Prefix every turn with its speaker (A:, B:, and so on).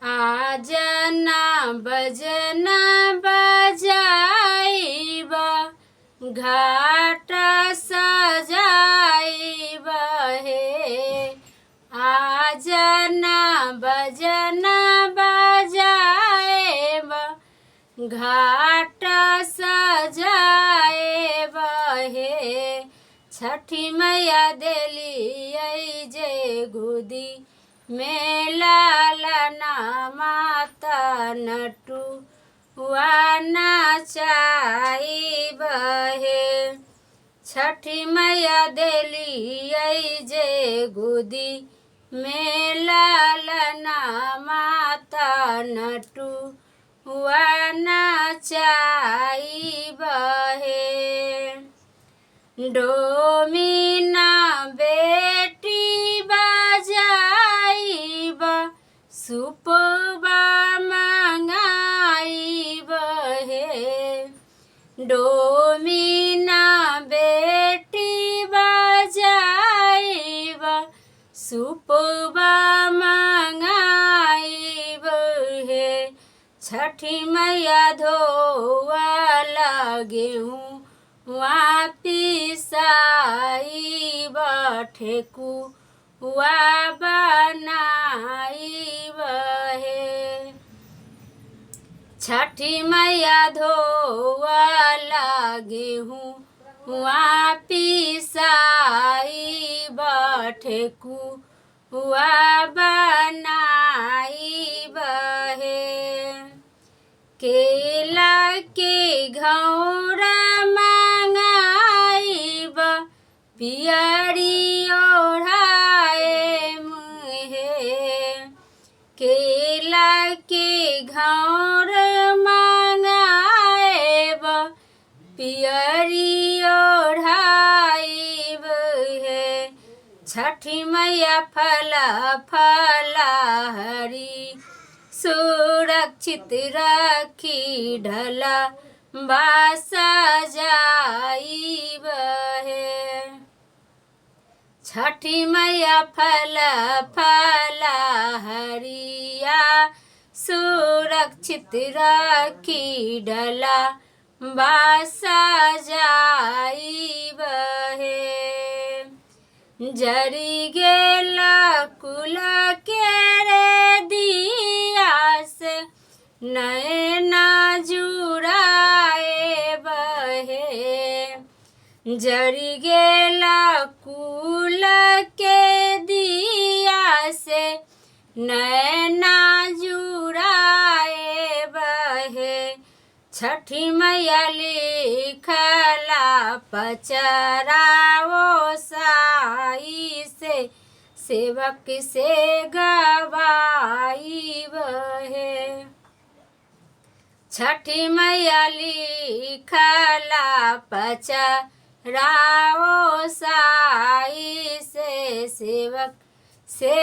A: आजना बजना बजाइब घाट सजाइब हे। आजना बजना बजाइब घाट सजाइब हे। छठी मैया देली जे गोदी में लालना माता नटू नचाइब हे। छठी मैया देली जे गोदी में लालना माता नटू नचाइब हे। डोमिना बेटी बजाइब सुपबा मंगाइब हे। डोमिना बेटी बजाइब सुपबा मंगाइब हे। छठी मैया धोवाला गेहूँ पिसाइब ठेकुआ बनाइब हे। छठी मैया धोवाला गेहूँ पिसाइब ठेकुआ बनाइब हे। केला के घौरा मंगाइब पियरी ओढ़ाएम हे। केला के घौर मंगाइब पियरी ओढ़ाइब हे। छठी मैया फला हरी सुरक्षित रखी ढला सजाइब हे। छठी मैया फला हरिया सुरक्षित रखी ढला सजाइब हे। जरी गेला कुल के रे दिया से नैना जुड़ाइब हे। जरी गेला कुल के दिया से नैना जुड़ाइब हे। छठी मैया लिखला पचराओ साई से सेवक से गवाइब हे। छठी मैया लिखला पचराओ साई से सेवक से